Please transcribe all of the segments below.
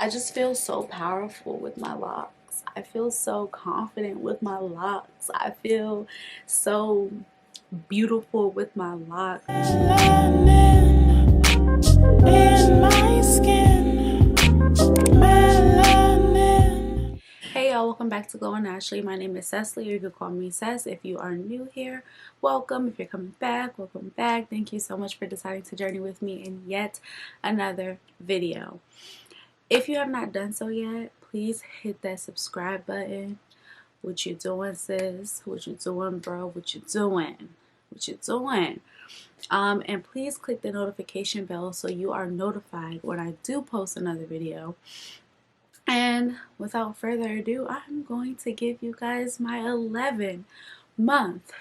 I just feel so powerful with my locks. I feel so confident with my locks. I feel so beautiful with my locks. Melanin in my skin. Melanin. Hey y'all, welcome back to GlowinNaturally. My name is Cecily, or you can call me Cess. If you are new here, welcome. If you're coming back, welcome back. Thank you so much for deciding to journey with me in yet another video. If you have not done so yet, please hit that subscribe button. What you doing, sis? What you doing, bro? What you doing? What you doing? And please click the notification bell so you are notified when I do post another video. And without further ado, I'm going to give you guys my 11-month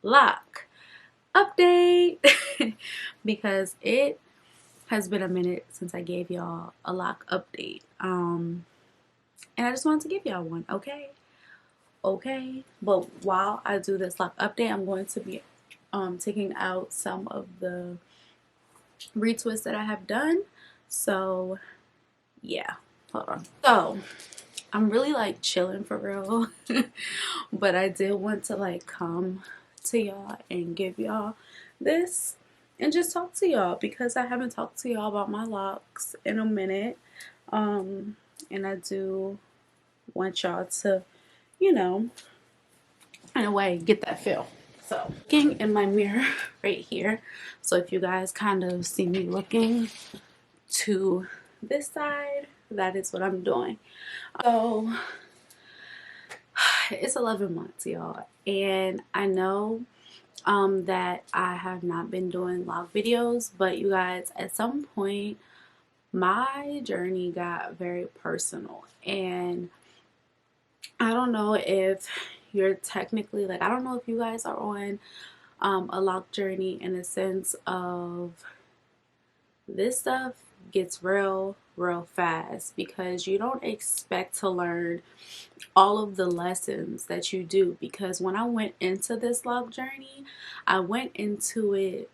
lock update because it has been a minute since I gave y'all a lock update. And I just wanted to give y'all one, okay? But while I do this lock update, I'm going to be taking out some of the retwists that I have done. So yeah, hold on. So I'm really like chilling for real. But I did want to like come to y'all and give y'all this and just talk to y'all because I haven't talked to y'all about my locks in a minute. And I do want y'all to, you know, in a way get that feel. So looking in my mirror right here, so if you guys kind of see me looking to this side, that is what I'm doing. So it's 11 months, y'all, and I know that I have not been doing log videos, but you guys, at some point my journey got very personal, and I don't know if you're technically like, I don't know if you guys are on a lock journey in a sense of this stuff gets real fast because you don't expect to learn all of the lessons that you do. Because when I went into this log journey, I went into it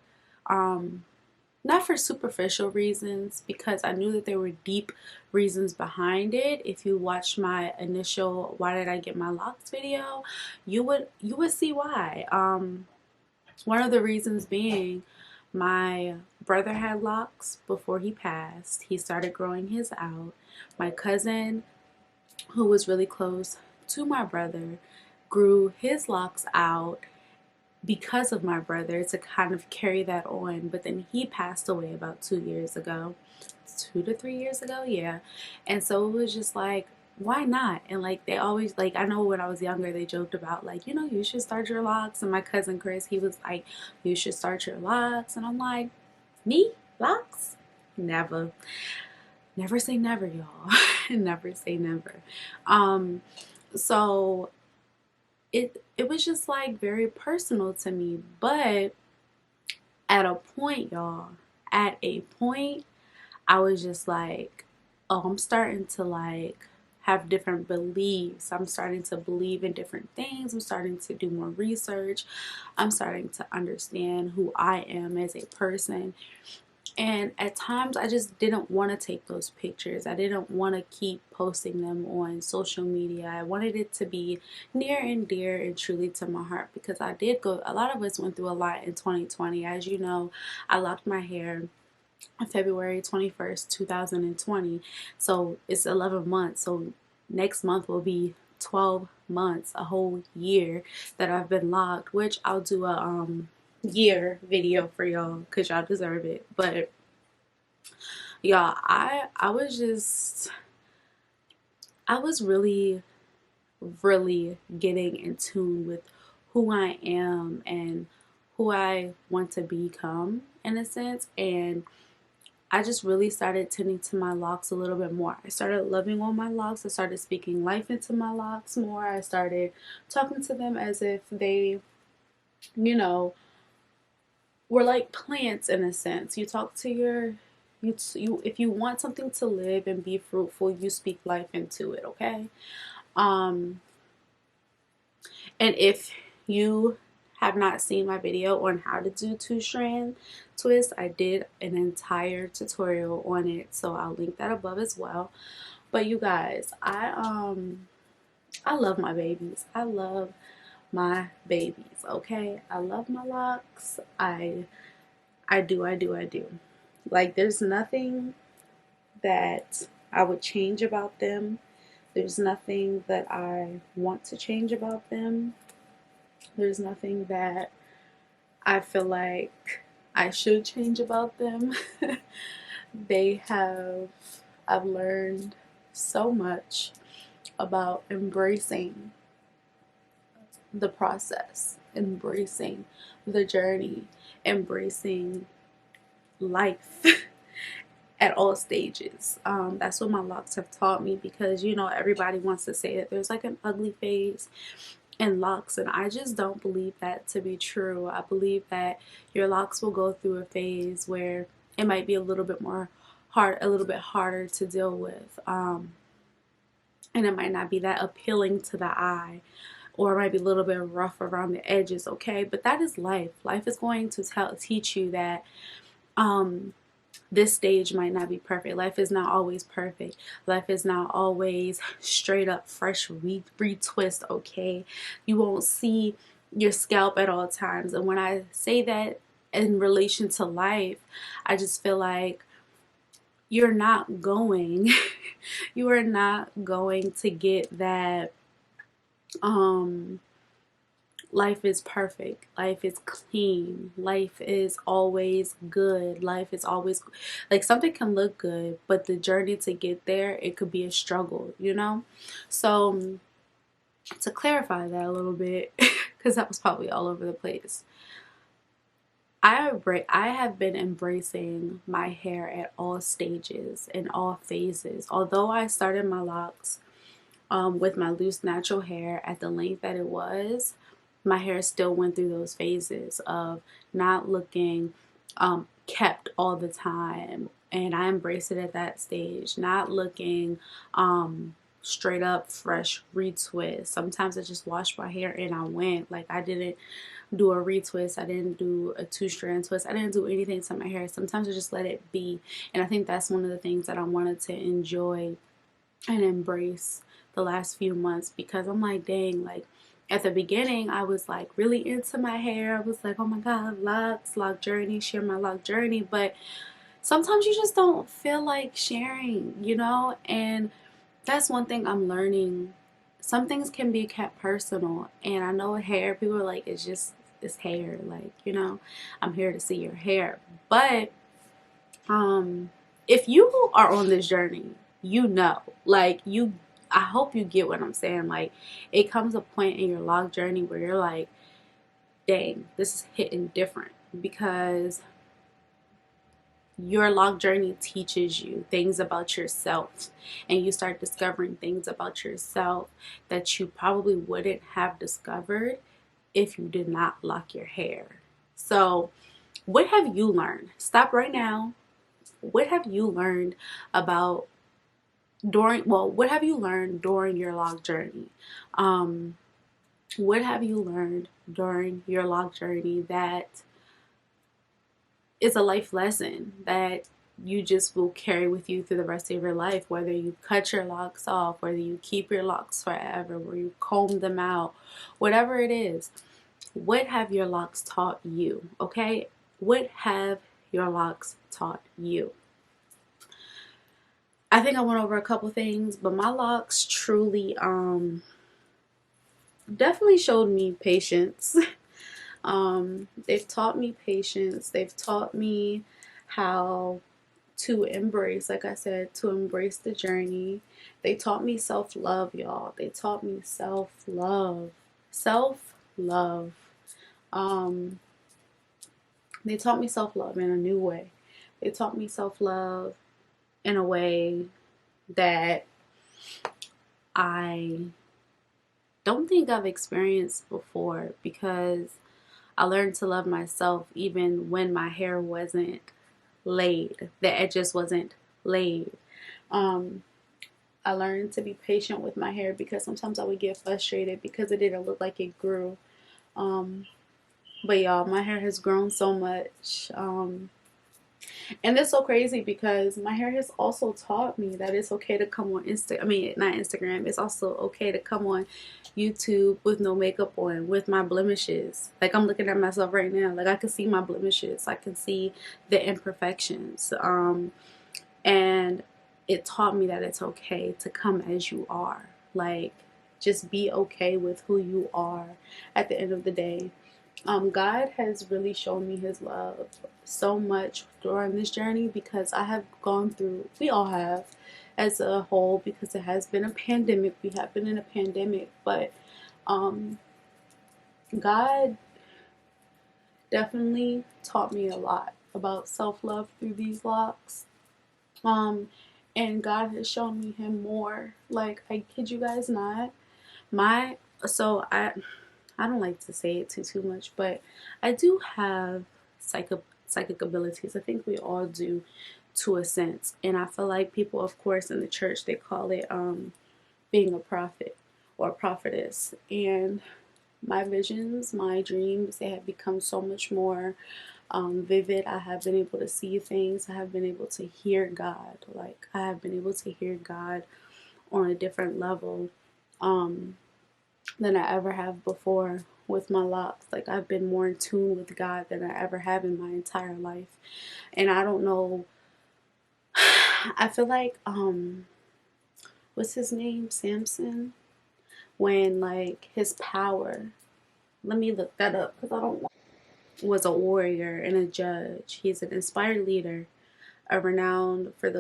not for superficial reasons, because I knew that there were deep reasons behind it. If you watch my initial "Why Did I Get My Locks" video, you would see why. One of the reasons being, my brother had locks before he passed. He started growing his out. My cousin, who was really close to my brother, grew his locks out because of my brother to kind of carry that on. But then he passed away about 2 years ago, 2 to 3 years ago, yeah. And so it was just like, why not? And like, they always, like, I know when I was younger they joked about like, you know, you should start your locks. And my cousin Chris, he was like, you should start your locks. And I'm like, me? Locks? Never say never, y'all. Never say never. So it was just like very personal to me. But at a point, y'all, at a point, I was just like, oh, I'm starting to like have different beliefs. I'm starting to believe in different things. I'm starting to do more research. I'm starting to understand who I am as a person. And at times I just didn't want to take those pictures. I didn't want to keep posting them on social media. I wanted it to be near and dear and truly to my heart, because I did go, a lot of us went through a lot in 2020. As you know, I locked my hair on February 21st, 2020. So it's 11 months. So next month will be 12 months, a whole year that I've been locked, which I'll do a year video for y'all because y'all deserve it. But y'all, I was really getting in tune with who I am and who I want to become, in a sense. And I just really started tending to my locks a little bit more. I started loving on my locks. I started speaking life into my locks more. I started talking to them as if they, you know, we're like plants in a sense. You talk to your, if you want something to live and be fruitful, you speak life into it, okay? And if you have not seen my video on how to do 2-strand twist, I did an entire tutorial on it, so I'll link that above as well. But you guys, I love my babies. I love my babies, okay? I love my locks. I do. Like, there's nothing that I would change about them. There's nothing that I want to change about them. There's nothing that I feel like I should change about them. I've learned so much about embracing the process, embracing the journey, embracing life at all stages. That's what my locks have taught me, because you know, everybody wants to say that there's like an ugly phase in locks, and I just don't believe that to be true. I believe that your locks will go through a phase where it might be a little bit harder to deal with, and it might not be that appealing to the eye, or it might be a little bit rough around the edges, okay? But that is life. Life is going to teach you that this stage might not be perfect. Life is not always perfect. Life is not always straight up fresh retwist, okay? You won't see your scalp at all times. And when I say that in relation to life, I just feel like you're not going you are not going to get that life is perfect, life is clean, life is always good, life is always, like, something can look good, but the journey to get there, it could be a struggle, you know? So to clarify that a little bit, because that was probably all over the place, I have been embracing my hair at all stages and all phases. Although I started my locks with my loose natural hair at the length that it was, my hair still went through those phases of not looking kept all the time, and I embraced it at that stage. Not looking straight up fresh retwist. Sometimes I just washed my hair and I went. Like, I didn't do a retwist, I didn't do a 2-strand twist, I didn't do anything to my hair. Sometimes I just let it be. And I think that's one of the things that I wanted to enjoy and embrace the last few months, because I'm like, dang, like, at the beginning I was like really into my hair. I was like, oh my god, locks, lock journey, share my lock journey. But sometimes you just don't feel like sharing, you know? And that's one thing I'm learning. Some things can be kept personal, and I know hair, people are like, it's hair, like, you know, I'm here to see your hair. But if you are on this journey, you know, like, I hope you get what I'm saying. Like, it comes a point in your log journey where you're like, dang, this is hitting different, because your log journey teaches you things about yourself, and you start discovering things about yourself that you probably wouldn't have discovered if you did not lock your hair. So what have you learned? Stop right now. What have you learned about what have you learned during your log journey? What have you learned during your log journey that is a life lesson that you just will carry with you through the rest of your life? Whether you cut your locks off, whether you keep your locks forever, where you comb them out, whatever it is, what have your locks taught you? Okay, what have your locks taught you? I think I went over a couple things, but my locks truly definitely showed me patience. They've taught me patience. They've taught me how to embrace, like I said, to embrace the journey. They taught me self-love, y'all. They taught me self-love. Self-love. They taught me self-love in a new way. They taught me self-love in a way that I don't think I've experienced before, because I learned to love myself even when my hair wasn't laid, the edges wasn't laid. I learned to be patient with my hair, because sometimes I would get frustrated because it didn't look like it grew. But y'all, my hair has grown so much. And it's so crazy because my hair has also taught me that it's okay to come on not Instagram. It's also okay to come on YouTube with no makeup on, with my blemishes. Like, I'm looking at myself right now. Like, I can see my blemishes. I can see the imperfections. And it taught me that it's okay to come as you are. Like, just be okay with who you are at the end of the day. God has really shown me his love so much during this journey, because I have gone through, we all have as a whole, because it has been a pandemic. We have been in a pandemic, but um, God definitely taught me a lot about self-love through these locks. Um, and God has shown me him more. Like, I kid you guys not. My, so I don't like to say it too much, but I do have psychic abilities. I think we all do, to a sense. And I feel like people, of course, in the church, they call it being a prophet or a prophetess. And my visions, my dreams, they have become so much more vivid. I have been able to see things. I have been able to hear God. Like, I have been able to hear God on a different level than I ever have before with my locks. Like, I've been more in tune with God than I ever have in my entire life. And I don't know, I feel like what's his name? Samson? When, like, his power, let me look that up because I don't want, was a warrior and a judge. He's an inspired leader, a renowned for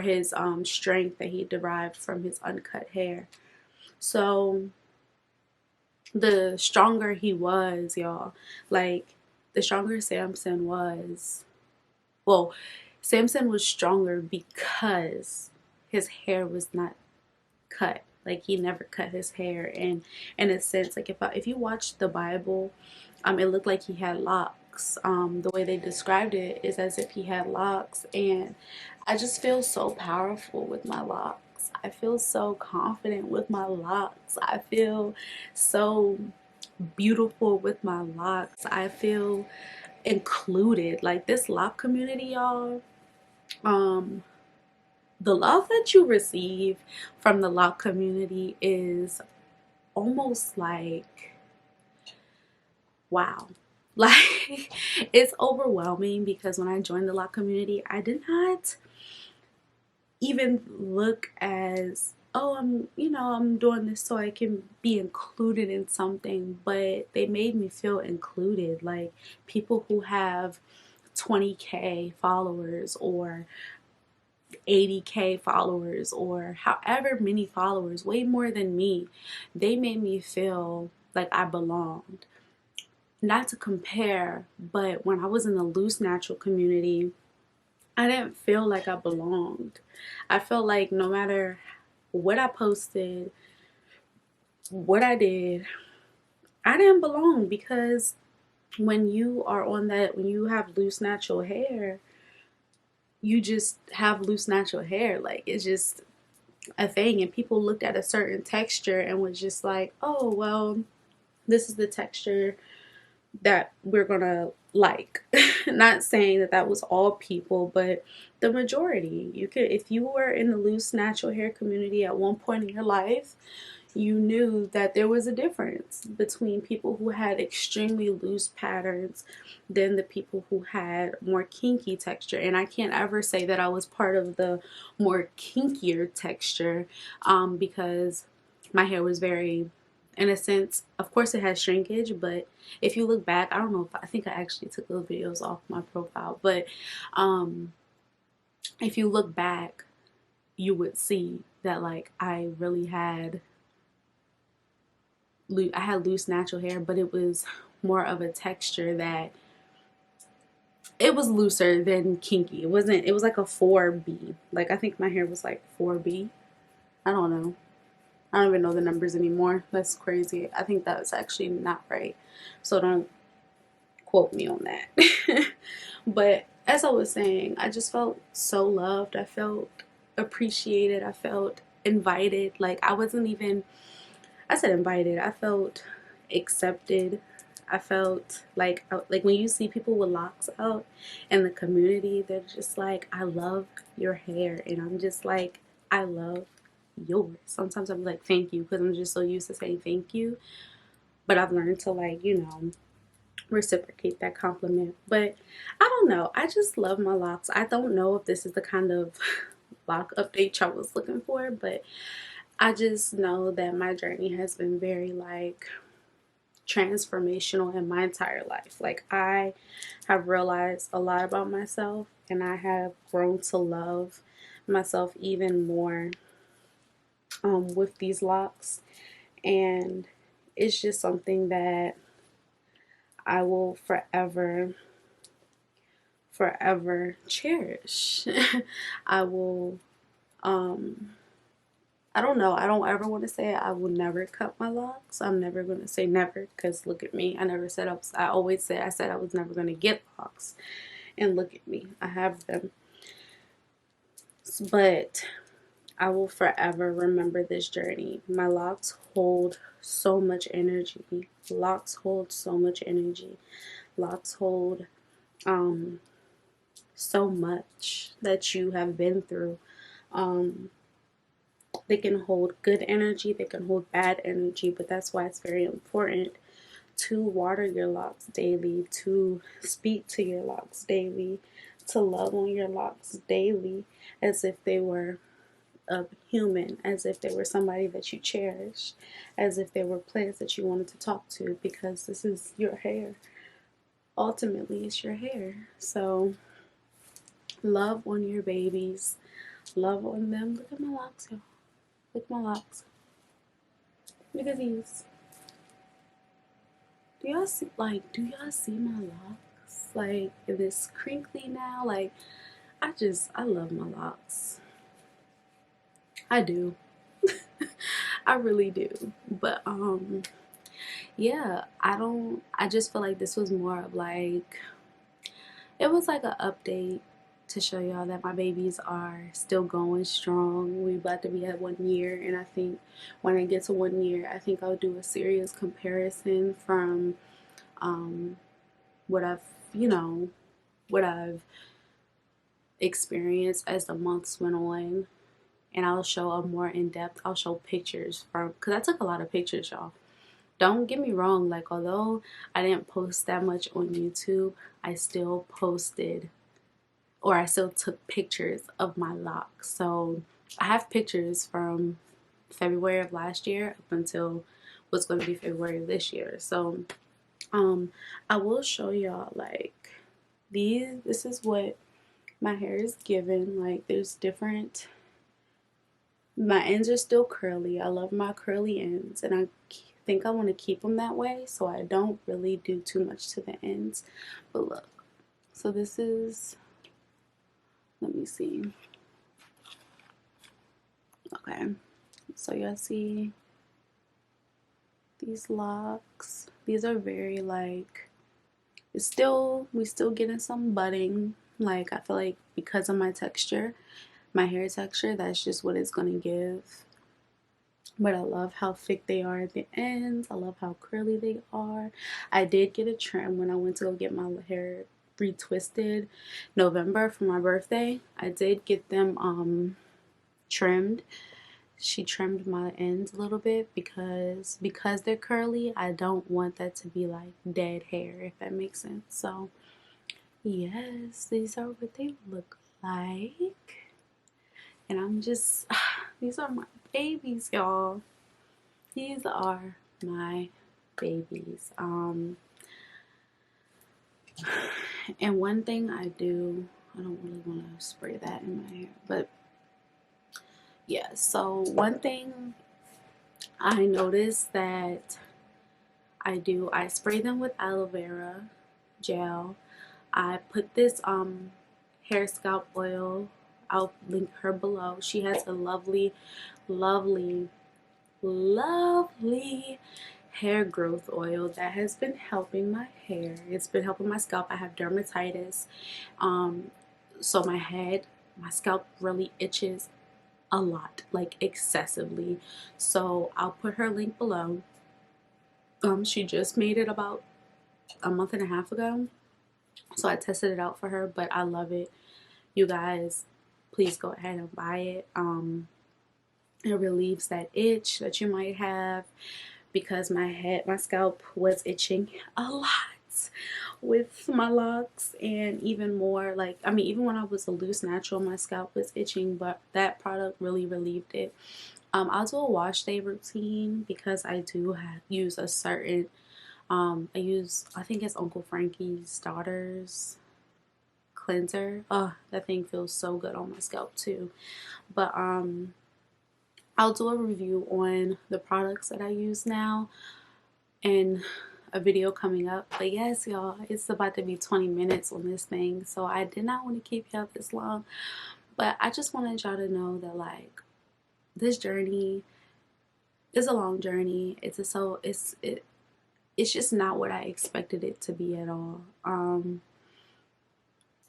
his strength that he derived from his uncut hair. So the stronger he was, y'all, like, the stronger Samson was, well, Samson was stronger because his hair was not cut. Like, he never cut his hair. And in a sense, like, if you watch the Bible, it looked like he had locks. The way they described it is as if he had locks. And I just feel so powerful with my locks. I feel so confident with my locks. I feel so beautiful with my locks. I feel included. Like, this lock community, y'all, the love that you receive from the lock community is almost like, wow. Like, it's overwhelming, because when I joined the lock community, I did not even look as, oh, I'm doing this so I can be included in something, but they made me feel included. Like, people who have 20K followers or 80K followers or however many followers, way more than me, they made me feel like I belonged. Not to compare, but when I was in the loose natural community, I didn't feel like I belonged. I felt like no matter what I posted, what I did, I didn't belong, because when you have loose natural hair, you just have loose natural hair. Like, it's just a thing. And people looked at a certain texture and was just like, oh, well, this is the texture that we're gonna like. Not saying that that was all people, but the majority. You could, if you were in the loose natural hair community at one point in your life, you knew that there was a difference between people who had extremely loose patterns than the people who had more kinky texture. And I can't ever say that I was part of the more kinkier texture, because my hair was very, in a sense, of course it has shrinkage, but if you look back, I don't know if I think I actually took those videos off my profile, but if you look back, you would see that, like, I had loose natural hair, but it was more of a texture that it was looser than kinky. It was like a 4B. Like, I think my hair was like 4B. I don't know. I don't even know the numbers anymore. That's crazy. I think that's actually not right. So don't quote me on that. But as I was saying, I just felt so loved. I felt appreciated. I felt invited. Like, I said invited. I felt accepted. I felt like when you see people with locks out in the community, they're just like, I love your hair. And I'm just like, I love yours. Sometimes I'm like, thank you, because I'm just so used to saying thank you. But I've learned to, like, you know, reciprocate that compliment. But I don't know. I just love my locks. I don't know if this is the kind of lock update y'all was looking for, but I just know that my journey has been very, like, transformational in my entire life. Like, I have realized a lot about myself, and I have grown to love myself even more with these locks. And it's just something that I will forever cherish. I will I don't know. I don't ever want to say I will never cut my locks. I'm never going to say never, because look at me. I never said I always said I was never going to get locks. And look at me. I have them. But I will forever remember this journey. My locks hold so much energy. Locks hold so much energy. Locks hold so much that you have been through. They can hold good energy, they can hold bad energy, but that's why it's very important to water your locks daily, to speak to your locks daily, to love on your locks daily as if they were a human, as if they were somebody that you cherish, as if they were plants that you wanted to talk to, because this is your hair. Ultimately, it's your hair. So love on your babies, love on them. Look at my locks, y'all. Look at my locks. Look at these. Do y'all see, like, do y'all see my locks? Like, this crinkly now. Like, I love my locks. I do. I really do. But yeah, I just feel like this was more of like, it was like an update to show y'all that my babies are still going strong. We about to be at 1 year, and I think when I get to 1 year, I think I'll do a serious comparison from what I've, what I've experienced as the months went on, and I'll show a more in-depth, I'll show pictures from, because I took a lot of pictures, y'all. Don't get me wrong, like, although I didn't post that much on YouTube, I still posted, or I still took pictures of my locks. So I have pictures from February of last year up until what's going to be February of this year. So I will show y'all, like, this is what my hair is given. Like, there's different, my ends are still curly. I love my curly ends, and I think I want to keep them that way, so I don't really do too much to the ends. But look, so this is, let me see. Okay, so y'all see these locks. These are very, like, we still getting some budding. Like, I feel like because of my texture, my hair texture, that's just what it's gonna give. But I love how thick they are at the ends. I love how curly they are. I did get a trim when I went to go get my hair retwisted November for my birthday. I did get them trimmed. She trimmed my ends a little bit because they're curly. I don't want that to be like dead hair, if that makes sense. So yes, these are what they look like. And I'm just, these are my babies, y'all. These are my babies. And one thing I do, I don't really want to spray that in my hair, but yeah, so one thing I noticed that I spray them with aloe vera gel. I put this hair scalp oil, I'll link her below. She has a lovely hair growth oil that has been helping my hair. It's been helping my scalp. I have dermatitis, so my scalp really itches a lot, like excessively. So I'll put her link below. She just made it about a month and a half ago. So I tested it out for her, but I love it. You guys, please go ahead and buy it. It relieves that itch that you might have, because my scalp was itching a lot with my locks, and even more, like, I mean, even when I was a loose natural, my scalp was itching, but that product really relieved it. I'll do a wash day routine because I do use a certain I think it's Uncle Frankie's daughter's cleanser. Oh, that thing feels so good on my scalp too. But I'll do a review on the products that I use now and a video coming up. But yes, y'all, it's about to be 20 minutes on this thing, so I did not want to keep y'all this long. But I just wanted y'all to know that, like, this journey is a long journey. It's just not what I expected it to be at all.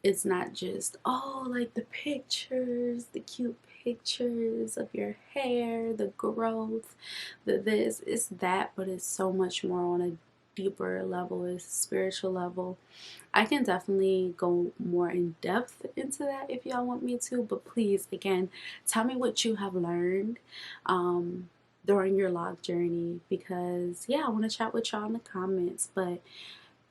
It's not just, oh, like the pictures, the cute pictures of your hair, the growth, the this, it's that, but it's so much more on a deeper level. It's a spiritual level. I can definitely go more in depth into that if y'all want me to, but please, again, tell me what you have learned during your log journey, because yeah, I want to chat with y'all in the comments. But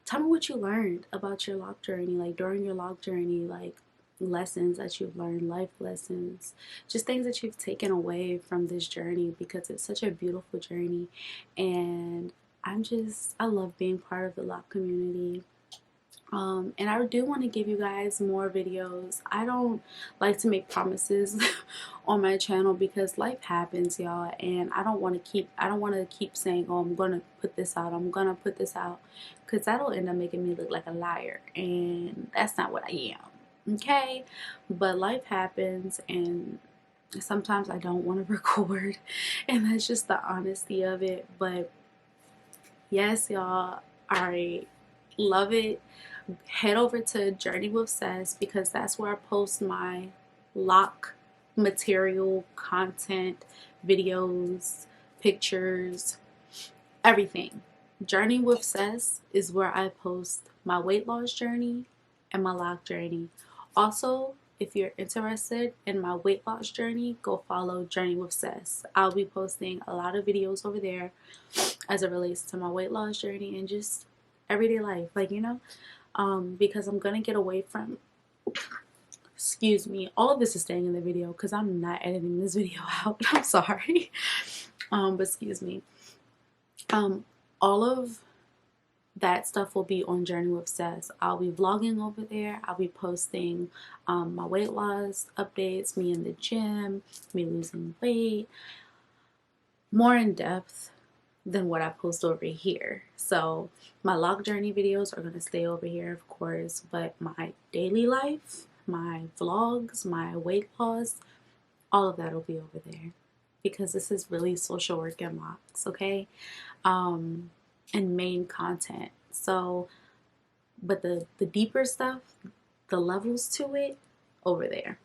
tell me what you learned about your log journey, like during your log journey, like lessons that you've learned, life lessons, just things that you've taken away from this journey, because it's such a beautiful journey. And I love being part of the log community. And I do want to give you guys more videos. I don't like to make promises on my channel because life happens, y'all, and I don't want to keep saying, oh, I'm gonna put this out, I'm gonna put this out, because that'll end up making me look like a liar, and that's not what I am. Okay, but life happens, and sometimes I don't want to record, and that's just the honesty of it. But yes, y'all, I love it. Head over to Journey with Sess, because that's where I post my lock material, content, videos, pictures, everything. Journey with Sess is where I post my weight loss journey and my lock journey. Also, if you're interested in my weight loss journey, go follow Journey with Sess. I'll be posting a lot of videos over there as it relates to my weight loss journey and just everyday life, like, because I'm gonna get away from, excuse me, all of this is staying in the video because I'm not editing this video out. I'm sorry. But excuse me. All of that stuff will be on Journey with Sess. I'll be vlogging over there. I'll be posting my weight loss updates, me in the gym, me losing weight, more in depth than what I post over here. So my log journey videos are going to stay over here, of course, but my daily life, my vlogs, my weight loss, all of that will be over there, because this is really social work and locks, okay? And main content. So, but the deeper stuff, the levels to it, over there.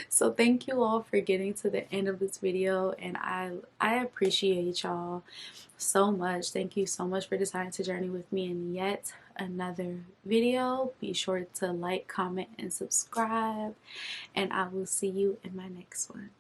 So thank you all for getting to the end of this video, and I appreciate y'all so much. Thank you so much for deciding to journey with me in yet another video. Be sure to like, comment, and subscribe, and I will see you in my next one.